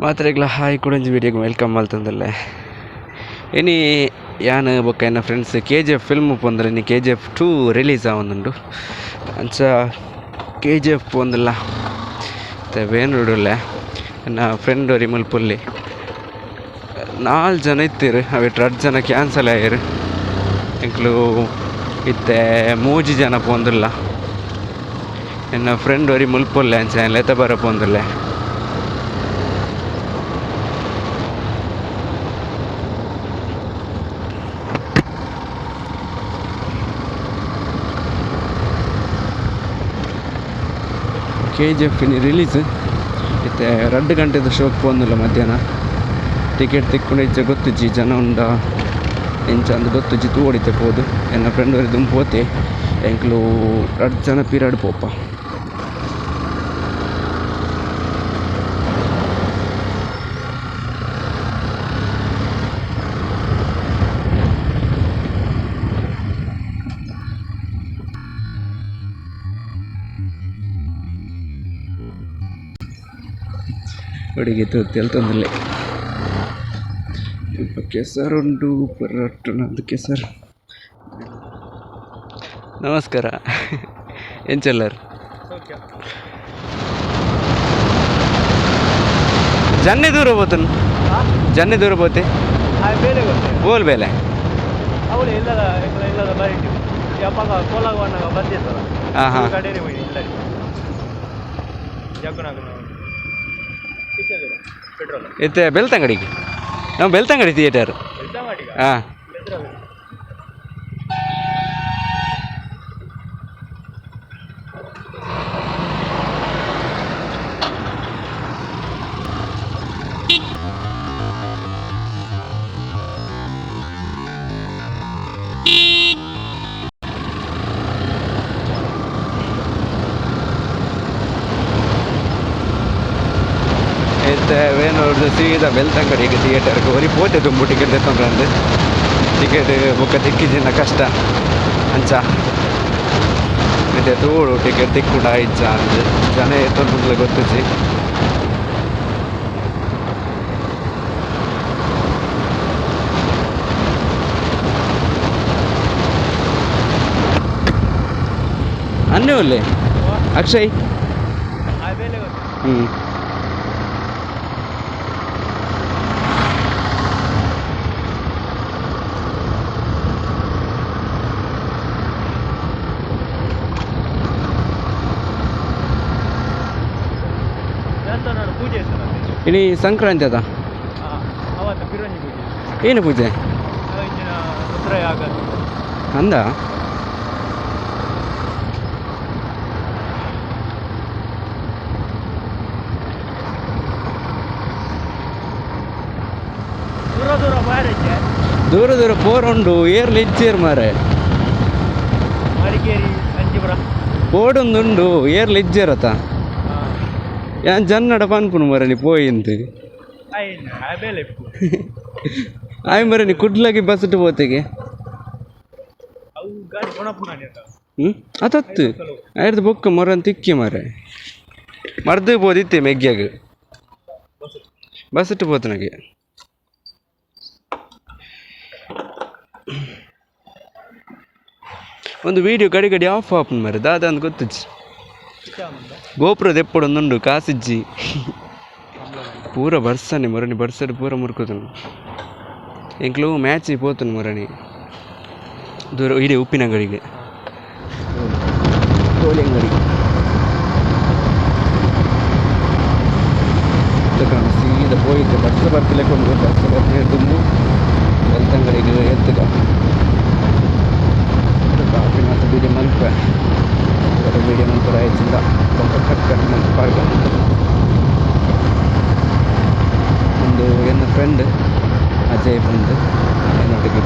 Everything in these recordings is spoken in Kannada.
ಮಾತ್ರೆಗಳ ಹಾಯ್ ಕುಡಂಜಿ ವಿಡಿಯೋಗೆ ವೆಲ್ಕಮ್ ಮಾಡ್ತಂದಲ್ಲೇ ಇನಿ ಯಾನು ಬೊಕ್ಕ ಎನ್ನ ಫ್ರೆಂಡ್ಸ್ KGF ಫಿಲ್ಮ್ ಪೊಂದರೆ ಇನ್ನು KGF 2 ರಿಲೀಸ್ ಆವೊಂದುಂಡು ಅಂಚ KGF ಪೊಂದಿಲ್ಲ ಮತ್ತು ಬೇನುಡುಲ್ಲೆ ನನ್ನ ಫ್ರೆಂಡ್ ಅವ್ರಿ ಮುಲ್ಪುಲ್ಲಿ 4 ಜನ ಇತ್ತೀರು ಅವಿಟ್ಟು 2 ಜನ ಕ್ಯಾನ್ಸಲ್ ಆಯ್ರು ಎಂಕ್ಲು ಇತ್ತೆ 3 ಜನ ಪೊಂದಿಲ್ಲ ನನ್ನ ಫ್ರೆಂಡ್ ಅವ್ರಿ ಮುಲ್ಪುಲ್ಲೆ ಅಂಚ ಲೆತ ಬರ ಪೊಂದಿಲ್ಲೆ KGF ರಿಲೀಸ್ ಇತ್ತೆ 2 ಗಂಟೆದ ಶೋಕ್ ಪೋಂದಿಲ್ಲ ಮಧ್ಯಾಹ್ನ ಟಿಕೆಟ್ ತಿಕ್ಕೊಂಡು ಇಜ್ಜೆ ಗೊತ್ತುಜ್ಜಿ ಜನ ಉಂಡ ಎಂಚ ಅಂದು ಗೊತ್ತುಜ್ಜಿ ತೂಡಿತೆ ಪೋದು ಎನ್ನ ಫ್ರೆಂಡ್ ಅವ್ರಿಗೆ ದುಂಪು ಹೋತೆ ಎಂಕ್ಲು 2 ಜನ ಪೀರಿಯಡ್ ಪೋಪ ಹುಡುಗಿ ತೆಲ್ತಂದಿಲ್ಲ ಕೆಸರುಂಡು ಪರಟ್ಟು ನಂದು ಕೆಸರು. ನಮಸ್ಕಾರ ಎಂಚೆಲ್ಲರು ಜನ್ನೆ ದೂರ ಹೋತನು ಜನ್ನೆ ದೂರ ಹೋತೆ ಬೋಲ್ ಬೇಲೆ ಹಾಂ ಹಾಂ ಇತ್ತೆ ಬೆಳ್ತಂಗಡಿಗೆ ನಾವು ಬೆಳ್ತಂಗಡಿ ಥಿಯೇಟರ್ ಹಾಂ ವೇನೋಡ್ದು ಸೀದಾ ಬೆಳ್ತಂಗಡಿಗೆ ಥಿಯೇಟರ್ಗೆ ಒರಿ ಪೋತೆ ತುಂಬು ಟಿಕೆಟ್ ತೆತ್ತೊಂಡ್ರಂದು ಟಿಕೆಟ್ ಬುಕ್ಕ ತಿಕ್ಕಿಜಿನ ಕಷ್ಟ ಅಂಚ ಮತ್ತೆ ತೋಡು ಟಿಕೆಟ್ ತಿಕ್ಕುಂಡ ಇಜ್ಜ ಅಂದು ಜನ ಎತ್ತೊಂದು ಗೊತ್ತಿಸಿ ಅನ್ನೇ ಒಳ್ಳೆ ಅಕ್ಷಯ್ ಹ್ಞೂ ಇಡೀ ಸಂಕ್ರಾಂತಿ ಅದ ಏನು ಪೂಜೆ ಅಂದ ದೂರ ದೂರ ಪೋರುಂಡು ಏರ್ಲಿ ಇಜ್ಜೇರು ಮಾರೆ ಪೋಡೊಂದುಂಡು ಏರ್ಲಿ ಇಜ್ಜೇರತ ಯಾನ್ ಜನ್ನಡ ಪನ್ಪುನು ಮರ ನೀ ಪೋಯಿಂತು ಆಯ್ ಮರ ನೀ ಕುಡ್ಲಾಗಿ ಬಸ್ಸು ಪೋತೆಗೆ ಅದತ್ತು ಆಯ್ದು ಬೊಕ್ಕ ಮೊರನ್ ತಿಕ್ಕಿ ಮರ ಮರ್ದು ಬೋದಿತ್ತೆ ಮೆಗ್ಗ್ಯಾಗ ಬಸ್ಸು ಪೋತನಗೆ ಒಂದು ವೀಡಿಯೋ ಗಡಿ ಗಡಿ ಆಫ್ ಆಪನ್ ಮರ ದಾದ ಅಂತ ಗೊತ್ತಿಜ್ಜಿ ಗೋಪುರದ ಎಪ್ಪಡೊಂದುಂಡು ಕಾಸಿಜ್ಜಿ ಪೂರ ಬರ್ಸನೆ ಮೊರಣಿ ಬರ್ಸಡ್ ಪೂರ ಮುರ್ಕೋತನು ಎಂಕ್ಲು ಮ್ಯಾಚಿಗೆ ಪೋತನು ಮೊರಣಿ ದೂರ ಇಡೀ ಉಪ್ಪಿನ ಅಂಗಡಿಗೆ ಕೋಳಿ ಅಂಗಡಿ ಸೀದಾ ಹೋಯಿತು ಬರ್ಸ ಬರ್ತಿಲೆಕೊಂಡು ಬರ್ಸ ಬರ್ತಿ ತುಂಬ ಬೆಳ್ತಂಗಡಿಗೆ ಎತ್ತಗ ಕಾಫಿ ಮತ್ತು ಬೀಡಿ ಮಲ್ಪ ವೀಡಿಯೋ ಕೂಡ ಹೆಚ್ಚಿಂದ ಕಟ್ ಪಾರ್ಗ ಒಂದು ಎನ್ನ ಫ್ರೆಂಡ್ ಅಜಯ್ ಬಂದು ಏನೊಟ್ಟಿಗೆ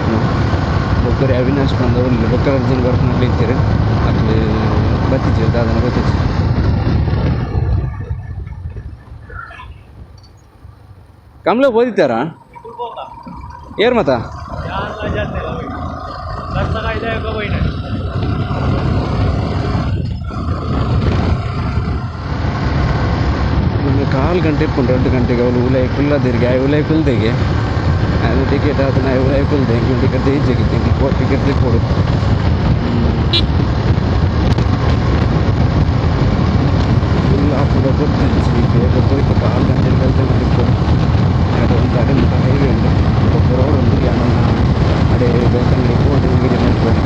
ಬೊಕ್ಕರೆ ಅವಿನಾಶ್ ಬಂದು ಅಲ್ಲಿ ಬೊಕ್ಕರ ಅರ್ಜುನ್ ವರ್ಕ್ ಮಾಡ್ಲಿದ್ದೀರಿ ಅಲ್ಲಿ ಬತ್ತಿದ್ದೀವಿ ಅದನ್ನು ಗೊತ್ತಿತ್ತು ಕಮಲ ಓದಿತಾರಾ ಏರ್ ಮತ ಕಾಲು ಗಂಟೆ ಇಪ್ಕೊಂಡು 2 ಗಂಟೆಗೆ ಅವಳು ಉಲೈ ಕುಲ್ಲದಿರಿಗೆ ಆ ಉಲೈ ಕುಲ್ದೆಗೆ ಅದು ಟಿಕೆಟ್ ಆದ ನಾ ಉಲೈ ಕುಲ್ದೆ ಟಿಕೆಟ್ ಈಜೆಗೆ ಟಿಕೆಟ್ ಕೊಡು ಫುಲ್ ಹಾಕೊಂಡು ಗೊತ್ತಿದ್ದಿ ಬೇಗ ಹೋಯ್ತು 4 ಗಂಟೆಗೆ ಕಲಿತೆ ಮಾಡಿಕೊಂಡು ಒಂದು ಅಡೆ ಮುಖ ಹೈವೇ ಉಂಟು ಒಬ್ಬ ರೋಡ್ ಉಂಟು ಯಾನ ಅಡೆ ಬೇಕಂದ್ರೆ ಹೋಗಿ ಹೀಗೆ ಮಾಡ್ತಾರೆ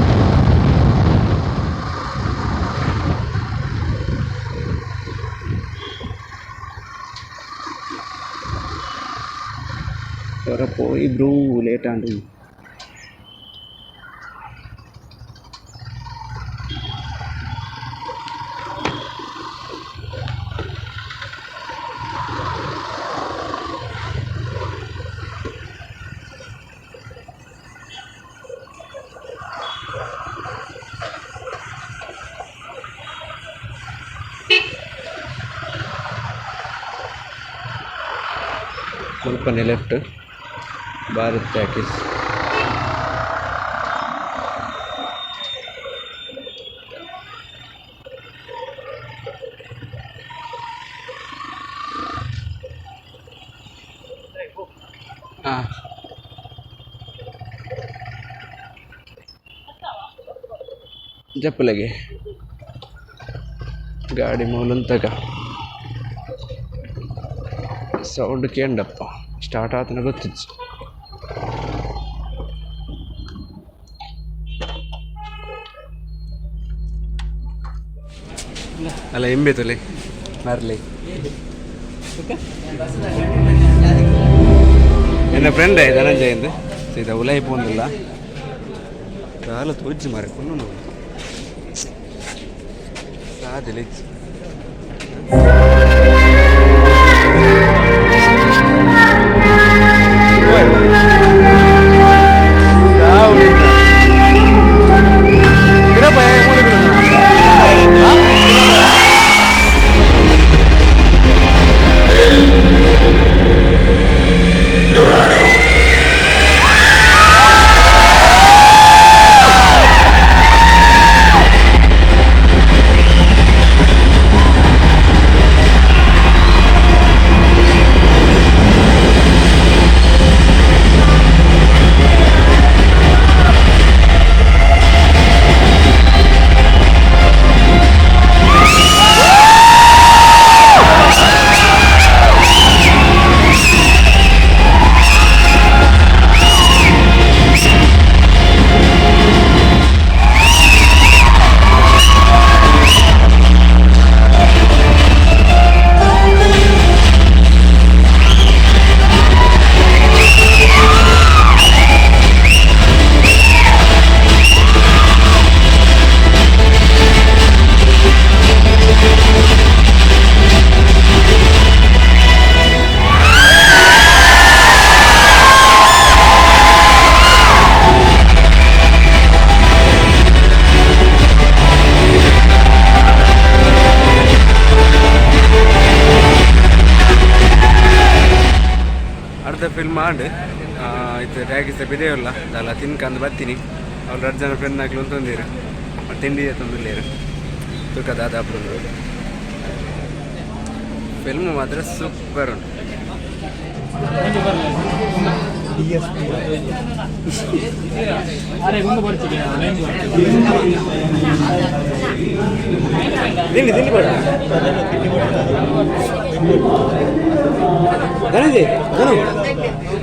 പോയി ബ്രൂ ലേറ്റാണ്ട് ಸ್ವಲ್ಪ ಲೆಫ್ಟ್ Barath Talkies. ಜಪ್ಪಲೆಗೆ ಗಾಡಿ ಮೂಲಂತಗ ಸೌಂಡ್ ಕೇಂಡಪ್ಪ ಸ್ಟಾರ್ಟ್ ಆತನ ಗೊತ್ತಿತ್ತು ಅಲ್ಲ ಎಂಬೇತಲೆ ಮರಲಿ എൻ്റെ ഫ്രണ്ട് ധനഞ്ജയന്ത് ചെയ്ത ഉലായി പോകുന്നില്ല കാല തോച്ച് മാറി കൊണ്ടു സാധിച്ചു ಫಿಲ್ಮ್ ಮಾಡಿ ಇದು ಟ್ಯಾಗಿಸ್ ಬಿದೆಯಲ್ಲ ಅದಲ್ಲ ತಿನ್ಕಂದು ಬರ್ತೀನಿ ಅವ್ರು 2 ಜನ ಫ್ರೆಂಡ್ ಆಗ್ಲಿ ಅಂತಂದಿರು ತಿಂಡಿ ತಂದಿಲ್ಲೇರು ತುಕದಾದ ಅప్పుడు ಫಿಲ್ಮ್ ಮಾತ್ರ ಸೂಪರ್ ಉಂಟು ತಿಂಡಿ ತಿಂಡಿ ಬೇಡ ಧನುಜಿ ಧನು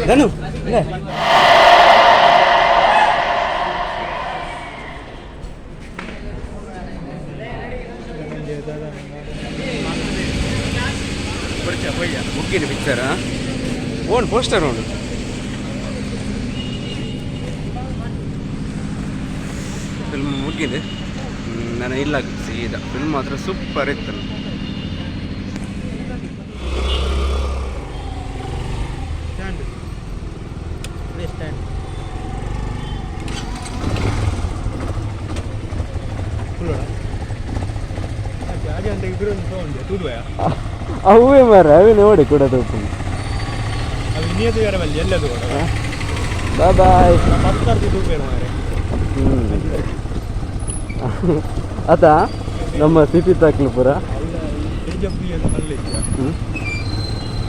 ಧನು ಇಲ್ಲ ಮುಗ್ಗಿನ ಪಿಕ್ಚರ ಓನ್ ಪೋಸ್ಟರ್ ಉಂಟು ಫಿಲ್ಮ್ ಮುಗಿದೆ ನಾನು ಇಲ್ಲ ಸೀದಾ ಫಿಲ್ಮ್ ಮಾತ್ರ ಸೂಪರ್ ಇತ್ತು ಅವೇ ಮರ ಅವೇ ನೋಡಿ ಕೂಡ ಬಾಯ್ ಆತ ನಮ್ಮ ಸಿಪಿ ತಾಕ್ಲು ಪೂರ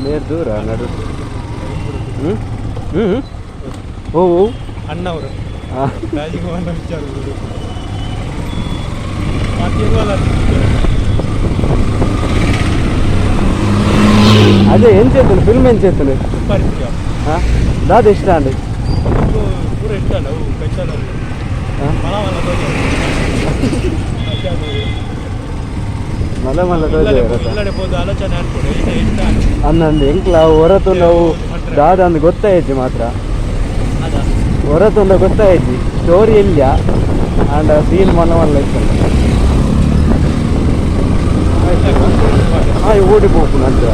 ಬೇರೆ ದೂರ ನಡು ಹ್ಞೂ ಹ್ಞೂ ಓ ಅಣ್ಣವರು ಹಾಂ ರಾಜಕುಮಾರ್ ವಿಚಾರ అదే ఏం చేస్తాను ఫిల్మ్ ఏం చేస్తాను దాది ఇష్ట అండి ಪೂರ ಇಷ್ಟ ನಾವು ಕಚ್ಚಲ್ಲ ಮಲ ಮಲ ಹೋದ ಆಲೋಚನೆ ಅನ್ಕೊಡು ಇಷ್ಟ ಅಂದಂದು ಎಂಕ್ಲ ಹೊರತು ನಾವು ದಾದ ಅಂದು ಗೊತ್ತಾಯ್ತು ಮಾತ್ರ ಹೊರತುಂಡ ಗೊತ್ತಾಯ್ತು ಸ್ಟೋರಿ ಇಲ್ಲ ಅಂಡ್ ಸೀನ್ ಮನ ಮಲ್ಲ ಇಷ್ಟ ಓಡಿಪೋಕು ನಂತರ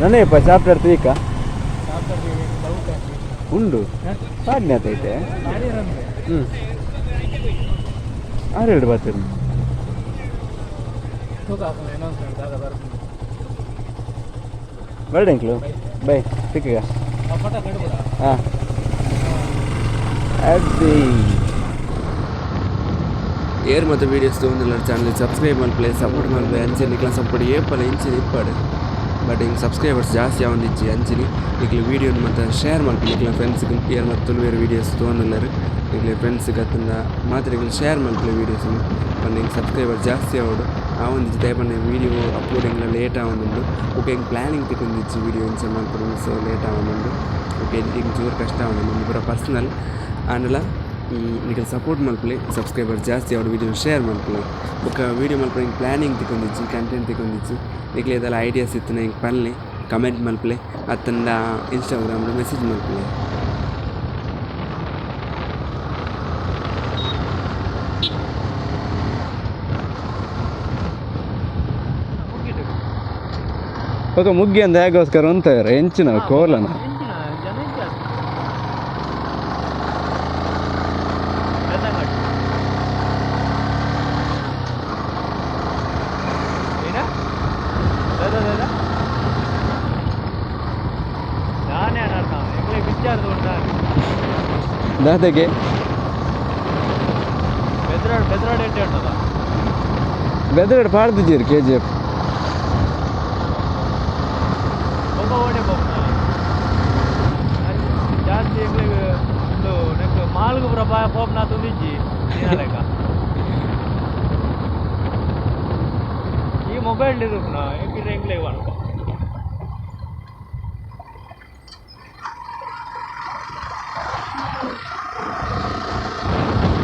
ನನೇಪ ಚಾಪ್ಟರ್ 3 ಕ ಉಂಡು ಪಾಡ್ನೆತೈತೆ ಹ್ಞೂ ಆರೇಳು ಬರ್ತೀನಿ ಬರ್ಡೆಂಕ್ಲು ಬೈ ಸಿಕ್ಕ ಹಾಂ ಅದೇ ಏರ್ ಮತ್ತು ವೀಡಿಯೋಸ್ ತೊಗೊಂಡಿಲ್ಲ ಚಾನಲ್ ಸಬ್ಸ್ಕ್ರೈಬ್ ಮಲ್ಪಲೆ ಸಪೋರ್ಟ್ ಮಲ್ಪಲೆ ಅಂಚೆ ನಿಕ್ಲ ಸಪೋರ್ಟ್ ಏಪಲ್ಲ ಇಂಚಿನ ಇಪ್ಪಾಡು ಬಟ್ ಹಿಂಗೆ ಸಬ್ಸ್ಕ್ರೈಬರ್ಸ್ ಜಾಸ್ತಿ ಆವಂದಿಚ್ಚಿ ಅಂಚಿನಿ ಈಗಲೇ ವೀಡಿಯೋನ ಮತ್ತು ಶೇರ್ ಮಲ್ಪಲೆ ಈಗಲ ಫ್ರೆಂಡ್ಸ್ಗೆ ಏರ್ ಮತ್ತು ತುಳುವೇರು ವೀಡಿಯೋಸ್ ತೊಗೊಂಡಿಲ್ಲರು ಈಗಲೇ ಫ್ರೆಂಡ್ಸ್ಗೆ ಅದನ್ನ ಮಾತ್ರ ಈಗಲೇ ಶೇರ್ ಮಲ್ಪಲೆ ವೀಡಿಯೋಸನ್ನು ಒಂದು ಹಿಂಗೆ ಸಬ್ಸ್ಕ್ರೈಬರ್ ಜಾಸ್ತಿ ಆಗೋಡು ಆ ಒಂದು ಟೈಪನ್ನು ವೀಡಿಯೋ ಅಪ್ಲೋಡಿಂಗ್ಲ ಲೇಟ್ ಆವೊಂದುಂಡು ಓಕೆ ಹಿಂಗೆ ಪ್ಲ್ಯಾನಿಂಗ್ ತಿಕ್ಕೊಂಡಿಚ್ಚಿ ವೀಡಿಯೋ ಇನ್ಸ ಮಲ್ಪಡು ಸೊ ಲೇಟ್ ಆವೊಂದುಂಡು ಓಕೆ ಎಡಿಟಿಂಗ್ ಚೂರು ಕಷ್ಟ ಆವೊಂದುಂಡು ಪೂರ ಪರ್ಸ್ನಲ್ ಆಂಡಲ ಈಗ ಸಪೋರ್ಟ್ ಮಲ್ಪಲೆ ಸಬ್ಸ್ಕ್ರೈಬರ್ ಜಾಸ್ತಿ ಅವ್ರ ವೀಡಿಯೋ ಶೇರ್ ಮಲ್ಪಲೆ ಬೊಕ್ಕ ವೀಡಿಯೋ ಮಲ್ಪಲೆ ಹಿಂಗೆ ಪ್ಲ್ಯಾನಿಂಗ್ ತಿಕ್ಕೊಂಡಿಚ್ಚಿ ಕಂಟೆಂಟ್ ತಿಕ್ಕೊಂಡಿಚ್ಚಿ ಈಗಲೇ ಇದೆಲ್ಲ ಐಡಿಯಾಸ್ ಇತ್ತು ಹಿಂಗೆ ಪನ್ಲೆ ಕಮೆಂಟ್ ಮಲ್ಪಲೆ ಅತ್ತಂದ ಇನ್ಸ್ಟಾಗ್ರಾಮ್ಲು ಮೆಸೇಜ್ ಮಲ್ಪಲೆ ఒక ముగ్గి అంత ಹೇಗೋಸ್ಕರ ಅಂತಾರೆ ಹೆಂಚಿನ ಕೋಲನ దాదాಗೆ ಬೆದರಾಡ್ ಪಾಡ್ದಿದ್ದೀರಿ KGF ಜಾಸ್ತಿ ಒಂದು ನೆಕ್ಸ್ಟ್ ಮಾಲ್ಗೆ ಬರೋ ಪೋಪ್ನ ತುಂಬಿಜ್ಜಿ ಈ ಮೊಬೈಲ್ ಇರುಪ್ನ ಹೆಂಗಿದ್ರೆ ಹೆಂಗ್ಲೇ ಅನ್ಕೋ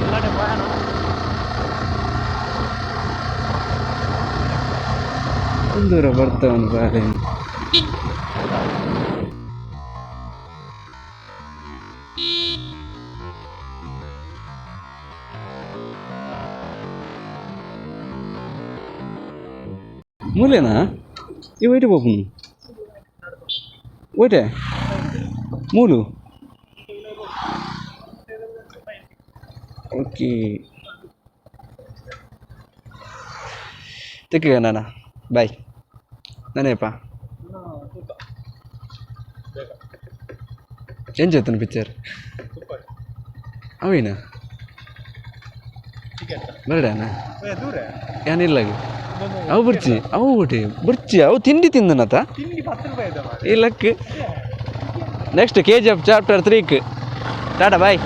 ಎಲ್ಲಾಡೆ ಪ್ರಯಾಣ ಒಂದೂರ ಬರ್ತಾವನು ಬಾಳೆ ಮೂಲೆನಾ ಈ ವೈಟ್ పోపు ವೈಟೆ ಮೂಲು ಓಕೆ ತೆಕ್ಕಿಗ ನಾನ ಬಾಯ್ ನಾನೇಪ ఏం చేస్తాను పిక్చర్ ಅವೇನ ಬರಡಾನ ಏನಿಲ್ಲ ಅವು ಬರ್ಚಿ ಅವು ಬಿಟ್ಟು ಬರ್ಚಿ ಅವು ತಿಂಡಿ ತಿಂದನತ ಇಲ್ಲಕ್ಕೆ next KGF chapter 3 tata bye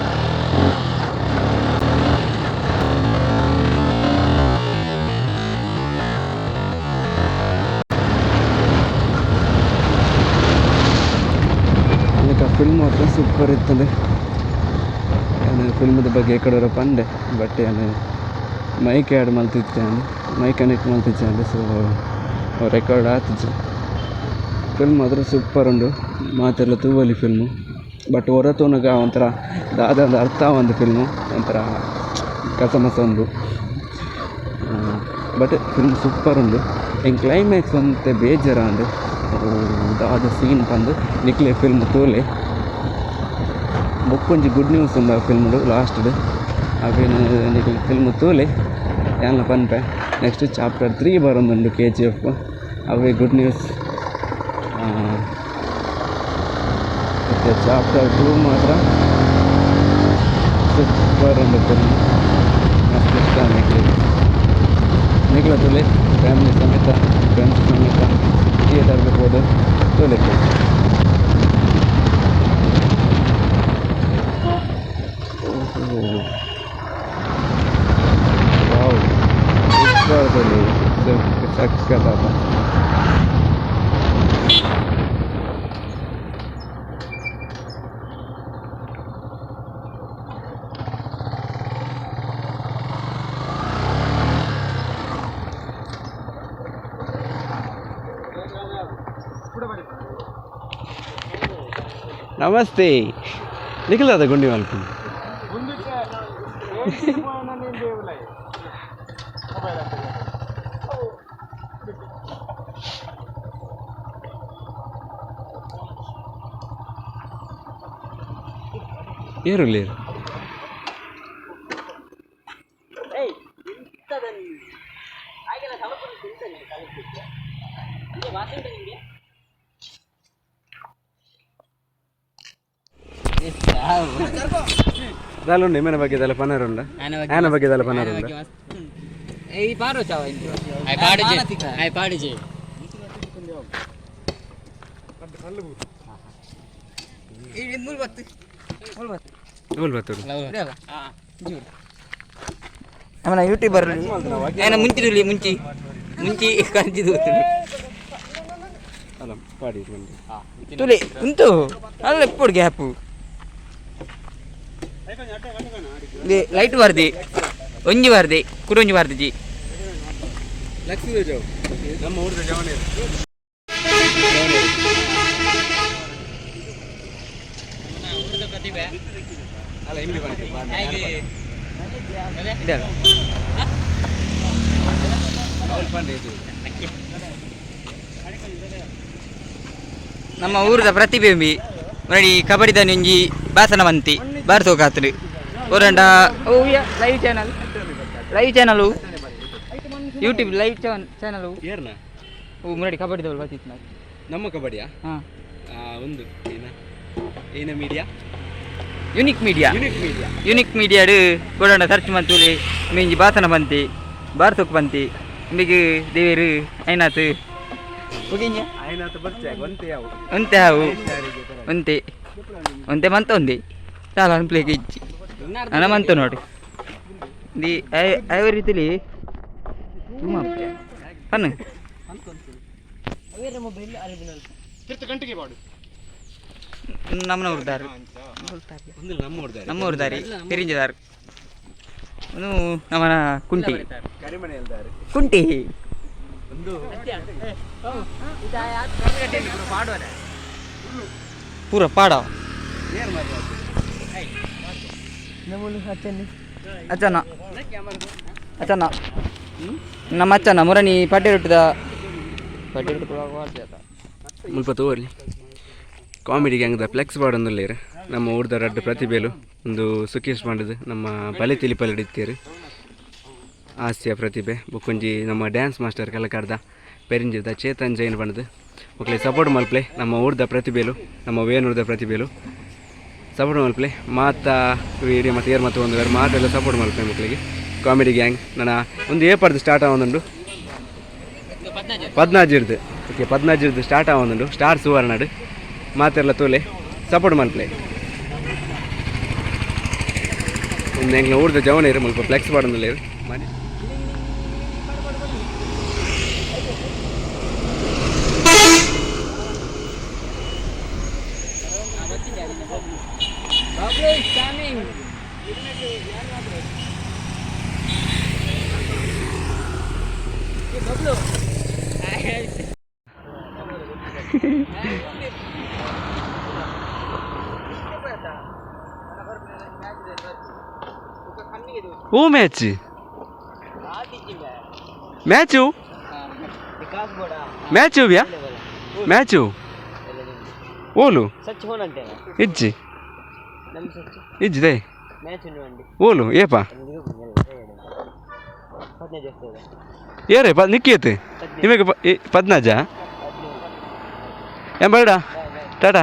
film ಮಾತ್ರ ಸೂಪರ್ ಇರ್ತದೆ ಏನು ಫಿಲ್ಮದ ಬಗ್ಗೆ ಕಡೆಯವರು ಪಂಡೆ ಬಟ್ ಏನು ಮೈಕ್ ಆ್ಯಡ್ ಮಲ್ತಿದ್ದಾನೆ ಮೈಕ್ ಕನೆಕ್ಟ್ ಮಲ್ತಿದ್ದಾನೆ ಸೊ ರೆಕಾರ್ಡ್ ಆತಿದ್ದು ಫಿಲ್ಮ್ ಮಾತ್ರ ಸೂಪರ್ ಉಂಡು ಮಾತೆಲ್ಲ ತೂವಲಿ ಫಿಲ್ಮು ಬಟ್ ಹೊರತುನಗ ಒಂಥರ ದಾದ ಅರ್ಥ ಒಂದು ಫಿಲ್ಮು ಒಂಥರ ಕಸಮಸ ಒಂದು ಬಟ್ ಫಿಲ್ಮ್ ಸೂಪರ್ ಉಂಡು ಹೆಂಗೆ ಕ್ಲೈಮ್ಯಾಕ್ಸ್ ಅಂತ ಬೇಜಾರ ಅಂದು ದಾದ ಸೀನ್ ಬಂದು ನಿಕ್ಲೆ ಫಿಲ್ಮ್ ತೋಲೆ ಬೊಕ್ಕೊಂಜಿ ಗುಡ್ ನ್ಯೂಸ್ ಉಂಡು ಆ ಫಿಲ್ಮ್ಡು ಲಾಸ್ಟ್ದು ಅವೇನು ನಿಕ್ಲೆ ಫಿಲ್ಮ್ ತೋಲೆ ಎಲ್ಲ ಪನ್ಪೆ ನೆಕ್ಸ್ಟ್ ಚಾಪ್ಟರ್ 3 ಬರೋದುಂಡು KGF ಅವೇ ಗುಡ್ ನ್ಯೂಸ್ ಮತ್ತು ಚಾಪ್ಟರ್ 2 ಮಾತ್ರ ಸೂಪರ್ ಉಂಡು ಫಿಲ್ಮ್ ಮಸ್ತ್ ಇಷ್ಟ ನಿಖಿಲ ತುಲೆ ಫ್ಯಾಮಿಲಿ ಸಮೇತ ಫ್ರೆಂಡ್ಸ್ ಸಮೇತ ಥಿಯೇಟರ್ಗೆ ಹೋದು ತುಲೆ ವಾವ್ ಸೂಪರ್ ತುಲೆ ಸಕ್ಕತ್ತಾದ ನಮಸ್ತೆ ನಿಖಿಲ್ ಅದ ಗುಂಡಿ ಮಲ್ಪು ಏರುಲ್ಲಿ దాని ఏమైనా ಬಗ್ಗೆ దాని పనరు ఉందా ఆయన ಬಗ್ಗೆ దాని పనరు ఉందా এই পারো চাও আই পাড়ে যে এই মূল বাত మన యూట్యూబర్ ఆయన ముంచి కంచి దూతుడు ಅಲ್ಲ ಪಾಡಿ ತುಲೆ ಉಂಟು ಅಲ್ಲ ಎప్పుడు ಗ್ಯಾಪು ಲೈಟ್ ಬಾರ್ದಿ ಒಂಜಿ ಬಾರ್ದಿ ಕುರೊಂಜಿ ಬಾರ್ದಿ ಜಿ ಲಕ್ಷ್ಮೀ ಜಾವ್ ನಮ್ಮ ಊರದ ಜವನೇ ಪ್ರತಿಭೆ ಅಲ್ಲ ಹಿಂಗೆ ನಮ್ಮ ಊರದ ಪ್ರತಿಬಿಂಬಿ ನೋಡಿ ಕಬಡ್ಡಿ ಒಂಜಿ ಭಾಷಣ ಬಂತಿ ಬಾರ್ಸೋಕಾತ್ರಿ ಓರಂಡ live channel YouTube live channel ಏರ್ನ ಓ ನೋಡಿ ಕಬಡ್ಡಿ ತಗೊಳ್ಳಿ ಬರ್ತಿತ್ತು ನಾವು ನಮ್ಮ ಕಬಡ್ಡಿಯಾ ಹಾಂ ಒಂದು ಏನ ಮೀಡಿಯಾ ಯುನಿಕ್ ಮೀಡಿಯಾಡು ಕೊಡೋಣ ಸರ್ಚ್ ಮಂತೂಲಿ ಮಿಂಜಿ ಭಾಷಣ ಬಂತಿ ಬಾರ್ಸೋಕ್ ಬಂತಿ ನಿಮಗೆ ದೇವರು ಐನಾತ್ ಒಂತೆ ಹಾವು ಒಂತೆ ಮಂತ ఉంది చాలా అన్ప్లేకి ఇచ్చి అనమంత నోటి ఇది ఐవరి రీతిಲಿ పన్ను ನಮ್ಮೂರು ದಾರಿ ತಿರಿಂಜ ದಾರಿ ನಮ್ಮನ ಕುಂಟಿ ಪೂರ ಪಾಡ ಅಚ್ಚನ ನಮ್ಮ ಅಚ್ಚನ ಮುರಣಿ ಪಡ್ಡೆ ರೊಟ್ಟಿದ ಮುಲ್ಪ ತೋರ್ಲಿ ಕಾಮಿಡಿ ಗ್ಯಾಂಗ್ದ ಫ್ಲೆಕ್ಸ್ ಬಾರ್ಡ್ ಒಂದಲ್ಲೇರು ನಮ್ಮ ಊರ್ದ ರಡ್ಡು ಪ್ರತಿಭೆಲು ಒಂದು ಸುಖೇಶ್ ಮಾಡಿದ್ದು ನಮ್ಮ ಬಲೆ ತಿಲಿಪಲ್ಲಿ ಹಿಡಿತೀರು ಹಾಸ್ಯ ಪ್ರತಿಭೆ ಬುಕ್ಕೊಂಜಿ ನಮ್ಮ ಡ್ಯಾನ್ಸ್ ಮಾಸ್ಟರ್ ಕಲಕಾರ್ದ ಪೆರಿಂಜಿದ ಚೇತನ್ ಜೈನ್ ಬಣ್ಣದು ಮಕ್ಕಳು ಸಪೋರ್ಟ್ ಮಲ್ಪ್ಲೆ ನಮ್ಮ ಊರ್ದ ಪ್ರತಿಭೆಲು ನಮ್ಮ ವೇಣೂರ್ದ ಪ್ರತಿಭೆಲು ಸಪೋರ್ಟ್ ಮಲ್ಪ್ಲೆ ಮಾತಾ ವೀಡಿಯೋ ಮತ್ತು ಏರ್ ಮತ್ತು ಒಂದು ಮಾತೆಲ್ಲ ಸಪೋರ್ಟ್ ಮಲ್ಪ್ಲೆ ಮಕ್ಕಳಿಗೆ ಕಾಮಿಡಿ ಗ್ಯಾಂಗ್ ನನ್ನ ಒಂದು ಏಪರ್ದು ಸ್ಟಾರ್ಟ್ ಆವೊಂದುಂಡು 15 ಓಕೆ 15 ಸ್ಟಾರ್ಟ್ ಆವೊಂದುಂಡು ಸ್ಟಾರ್ ಸುವರ್ಣಡು ಮಾತೆಲ್ಲ ತೋಲೆ ಸಪೋರ್ಟ್ ಮಲ್ಪ್ಲೆ ಒಂದು ಎಂಗ್ಲ ಊರ್ದ ಜವನೇರು ಮಲ್ಪ ಫ್ಲೆಕ್ಸ್ ಬಾಡೊಂದುಲ್ಲೇರು ಮಾಡಿ ಓ ಮ್ಯಾಚ್ ವ್ಯಾ ಮ್ಯಾಚು ಓಲು ಇಜ್ಜಿ ಇಜ್ಜಿದೆ ಓಲು ಏಪಾ ಏರೇ ನಿಕ್ಕಿಯತ್ತೆ ನಿಮಗೆ 15 ಏನ್ ಬೇಡ ಟಾಟಾ